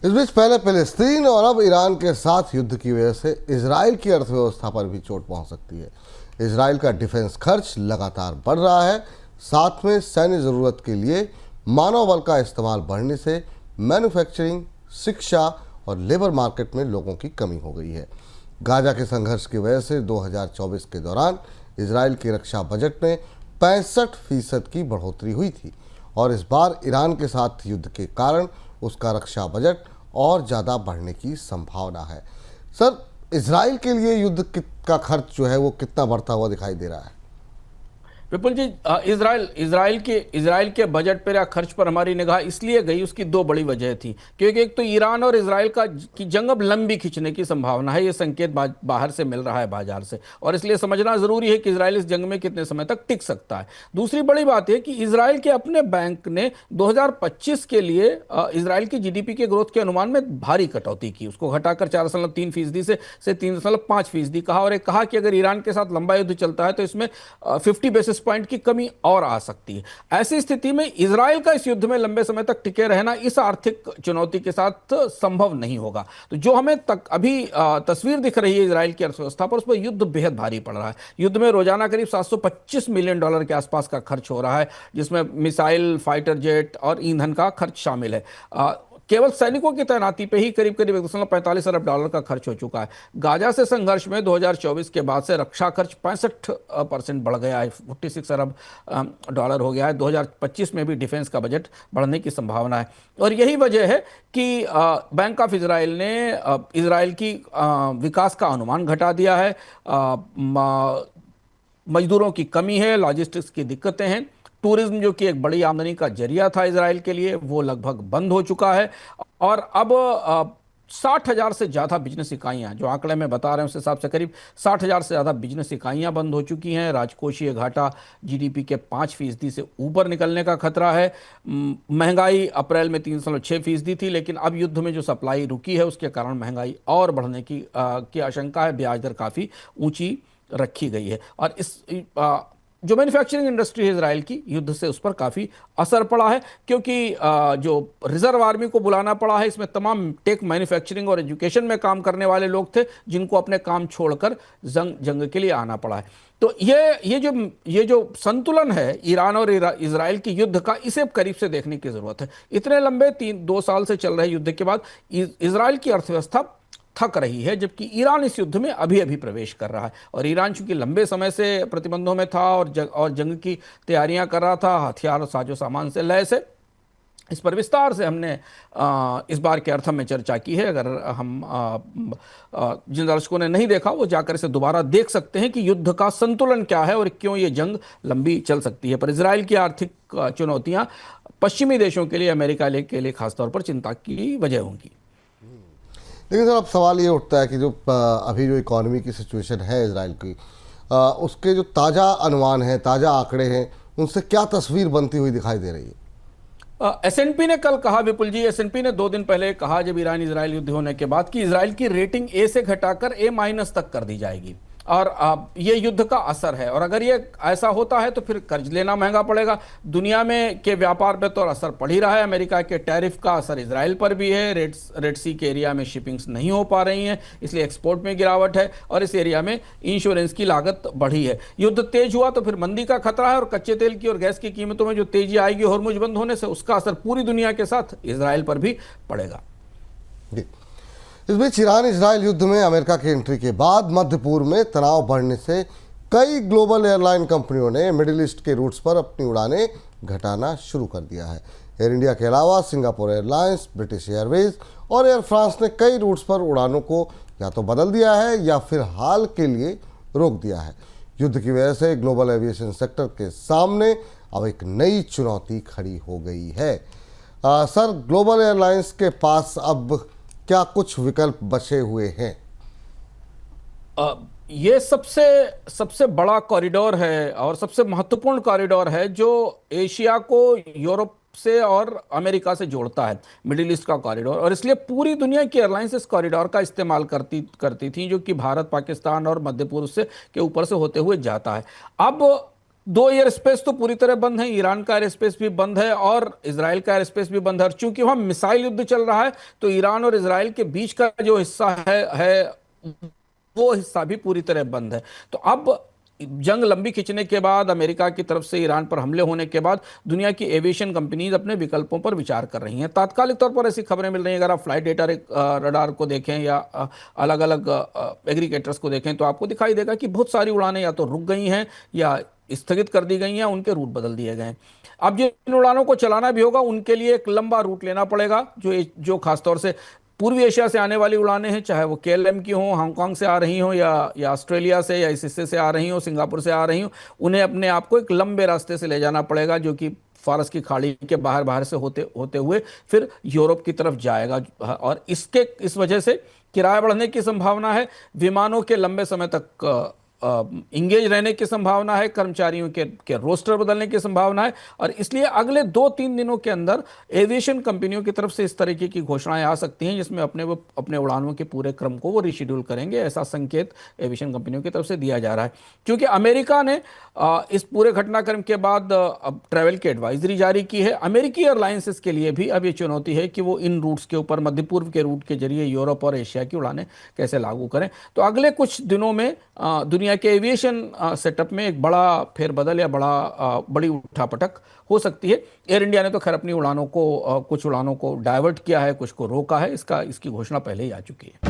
इस बीच पहले फिलिस्तीन और अब ईरान के साथ युद्ध की वजह से इजराइल की अर्थव्यवस्था पर भी चोट पहुंच सकती है। इजराइल का डिफेंस खर्च लगातार बढ़ रहा है। साथ में सैन्य ज़रूरत के लिए मानव बल का इस्तेमाल बढ़ने से मैन्युफैक्चरिंग, शिक्षा और लेबर मार्केट में लोगों की कमी हो गई है। गाजा के संघर्ष की वजह से 2024 के दौरान इजराइल के रक्षा बजट में 65% की बढ़ोतरी हुई थी और इस बार ईरान के साथ युद्ध के कारण उसका रक्षा बजट और ज़्यादा बढ़ने की संभावना है। सर, इजराइल के लिए युद्ध का खर्च जो है वो कितना बढ़ता हुआ दिखाई दे रहा है? विपुल जी, इजराइल के बजट पर या खर्च पर हमारी निगाह इसलिए गई, उसकी दो बड़ी वजह थी। क्योंकि एक तो ईरान और इजराइल की जंग अब लंबी खिंचने की संभावना है, ये संकेत बाहर से मिल रहा है बाजार से, और इसलिए समझना जरूरी है कि इजराइल इस जंग में कितने समय तक टिक सकता है। दूसरी बड़ी बात है कि इजराइल के अपने बैंक ने 2025 के लिए इजराइल की जीडीपी के ग्रोथ के अनुमान में भारी कटौती की, उसको घटाकर 4.3% से 3.5% कहा, और एक कहा कि अगर ईरान के साथ लंबा युद्ध चलता है तो इसमें 50 बेसिस पॉइंट की कमी और आ सकती है। ऐसी स्थिति में इजराइल का इस युद्ध में लंबे समय तक टिके रहना इस आर्थिक चुनौती के साथ संभव नहीं होगा। तो जो हमें अभी तस्वीर दिख रही है इजराइल की अर्थव्यवस्था पर, उस पर युद्ध बेहद भारी पड़ रहा है। युद्ध में रोजाना करीब $725 मिलियन के आसपास का खर्च हो रहा है, जिसमें मिसाइल, फाइटर जेट और ईंधन का खर्च शामिल है। केवल सैनिकों की तैनाती पे ही करीब करीब $1.45 अरब का खर्च हो चुका है। गाजा से संघर्ष में 2024 के बाद से रक्षा खर्च 65% बढ़ गया है, $46 अरब हो गया है। 2025 में भी डिफेंस का बजट बढ़ने की संभावना है, और यही वजह है कि बैंक ऑफ इजराइल ने इजराइल की विकास का अनुमान घटा दिया है। मजदूरों की कमी है, लॉजिस्टिक्स की दिक्कतें हैं, टूरिज्म जो कि एक बड़ी आमदनी का जरिया था इजराइल के लिए, वो लगभग बंद हो चुका है। और अब 60,000 से ज़्यादा बिजनेस इकाइयाँ, जो आंकड़े में बता रहे हैं उस हिसाब से करीब 60,000 से ज़्यादा बिजनेस इकाइयाँ बंद हो चुकी हैं। राजकोषीय घाटा जीडीपी के 5% से ऊपर निकलने का खतरा है। महंगाई अप्रैल में 3.6% थी, लेकिन अब युद्ध में जो सप्लाई रुकी है उसके कारण महंगाई और बढ़ने की आशंका है। ब्याज दर काफ़ी ऊँची रखी गई है, और इस जो मैन्युफैक्चरिंग इंडस्ट्री है इजराइल की, युद्ध से उस पर काफ़ी असर पड़ा है, क्योंकि जो रिजर्व आर्मी को बुलाना पड़ा है, इसमें तमाम टेक, मैन्युफैक्चरिंग और एजुकेशन में काम करने वाले लोग थे, जिनको अपने काम छोड़कर जंग के लिए आना पड़ा है। तो ये जो संतुलन है ईरान और इजराइल की युद्ध का, इसे करीब से देखने की ज़रूरत है। इतने लंबे 2 साल से चल रहे युद्ध के बाद इजराइल की अर्थव्यवस्था थक रही है, जबकि ईरान इस युद्ध में अभी अभी प्रवेश कर रहा है। और ईरान चूंकि लंबे समय से प्रतिबंधों में था और जंग की तैयारियां कर रहा था, हथियार और साजो सामान से लैस है। इस पर विस्तार से हमने इस बार के अर्थम में चर्चा की है। अगर हम जिन दर्शकों ने नहीं देखा, वो जाकर इसे दोबारा देख सकते हैं कि युद्ध का संतुलन क्या है और क्यों ये जंग लंबी चल सकती है। पर इजराइल की आर्थिक चुनौतियां पश्चिमी देशों के लिए, अमेरिका के लिए खासतौर पर चिंता की वजह होंगी। लेकिन सर, अब सवाल ये उठता है कि जो अभी जो इकॉनमी की सिचुएशन है इजराइल की, उसके जो ताज़ा अनुमान हैं, ताज़ा आंकड़े हैं, उनसे क्या तस्वीर बनती हुई दिखाई दे रही है? एसएनपी ने कल कहा, विपुल जी, एसएनपी ने 2 दिन पहले कहा, जब ईरान इजराइल युद्ध होने के बाद, कि इजराइल की रेटिंग ए से घटाकर A- तक कर दी जाएगी। और ये युद्ध का असर है, और अगर ये ऐसा होता है तो फिर कर्ज लेना महंगा पड़ेगा। दुनिया में के व्यापार पे तो असर पड़ ही रहा है। अमेरिका के टैरिफ का असर इजराइल पर भी है। रेड सी के एरिया में शिपिंग्स नहीं हो पा रही हैं, इसलिए एक्सपोर्ट में गिरावट है, और इस एरिया में इंश्योरेंस की लागत बढ़ी है। युद्ध तेज हुआ तो फिर मंदी का खतरा है, और कच्चे तेल की और गैस की कीमतों में जो तेजी आएगी होर्मुज बंद होने से, उसका असर पूरी दुनिया के साथ इजराइल पर भी पड़ेगा। इस बीच ईरान इजराइल युद्ध में अमेरिका की एंट्री के बाद मध्य पूर्व में तनाव बढ़ने से कई ग्लोबल एयरलाइन कंपनियों ने मिडिल ईस्ट के रूट्स पर अपनी उड़ानें घटाना शुरू कर दिया है। एयर इंडिया के अलावा सिंगापुर एयरलाइंस, ब्रिटिश एयरवेज और एयर फ्रांस ने कई रूट्स पर उड़ानों को या तो बदल दिया है या फिर हाल के लिए रोक दिया है। युद्ध की वजह से ग्लोबल एविएशन सेक्टर के सामने अब एक नई चुनौती खड़ी हो गई है। सर, ग्लोबल एयरलाइंस के पास अब क्या कुछ विकल्प बचे हुए हैं? ये सबसे बड़ा कॉरिडोर है और सबसे महत्वपूर्ण कॉरिडोर है, जो एशिया को यूरोप से और अमेरिका से जोड़ता है, मिडिल ईस्ट का कॉरिडोर। और इसलिए पूरी दुनिया की एयरलाइंस इस कॉरिडोर का इस्तेमाल करती थी, जो कि भारत, पाकिस्तान और मध्य पूर्व से के ऊपर से होते हुए जाता है। अब दो एयर स्पेस तो पूरी तरह बंद है, ईरान का एयर स्पेस भी बंद है और इसराइल का एयर स्पेस भी बंद है। और चूंकि वहां मिसाइल युद्ध चल रहा है तो ईरान और इसराइल के बीच का जो हिस्सा है वो हिस्सा भी पूरी तरह बंद है। तो अब जंग लंबी खिंचने के बाद, अमेरिका की तरफ से ईरान पर हमले होने के बाद दुनिया की एविएशन कंपनीज अपने विकल्पों पर विचार कर रही हैं। तात्कालिक तौर पर ऐसी खबरें मिल रही हैं, अगर आप फ्लाइट डेटा रडार को देखें या अलग अलग एग्रीगेटर्स को देखें तो आपको दिखाई देगा कि बहुत सारी उड़ानें या तो रुक गई हैं या स्थगित कर दी गई हैं, उनके रूट बदल दिए गए हैं। अब जिन उड़ानों को चलाना भी होगा उनके लिए एक लंबा रूट लेना पड़ेगा, जो खासतौर से पूर्वी एशिया से आने वाली उड़ानें हैं, चाहे वो केएलएम की हों, हांगकांग से आ रही हों या ऑस्ट्रेलिया से या इस हिस्से से आ रही हों, सिंगापुर से आ रही हों, उन्हें अपने आप को एक लंबे रास्ते से ले जाना पड़ेगा जो कि फारस की खाड़ी के बाहर बाहर से होते होते हुए फिर यूरोप की तरफ जाएगा। और इस वजह से किराया बढ़ने की संभावना है, विमानों के लंबे समय तक इंगेज रहने की संभावना है, कर्मचारियों के रोस्टर बदलने की संभावना है। और इसलिए अगले 2-3 दिनों के अंदर एविएशन कंपनियों की तरफ से इस तरीके की घोषणाएं आ सकती हैं जिसमें वो अपने उड़ानों के पूरे क्रम को वो रिशेड्यूल करेंगे। ऐसा संकेत एविएशन कंपनियों की तरफ से दिया जा रहा है, क्योंकि अमेरिका ने इस पूरे घटनाक्रम के बाद अब ट्रैवल की एडवाइजरी जारी की है। अमेरिकी एयरलाइंसेस के लिए भी अब ये चुनौती है कि वो इन रूट्स के ऊपर, मध्य पूर्व के रूट के जरिए यूरोप और एशिया की उड़ानें कैसे लागू करें। तो अगले कुछ दिनों में दुनिया के एविएशन सेटअप में एक बड़ा फेरबदल या बड़ी उठापटक हो सकती है। एयर इंडिया ने तो खैर अपनी उड़ानों को, कुछ उड़ानों को डाइवर्ट किया है, कुछ को रोका है, इसकी घोषणा पहले ही आ चुकी है।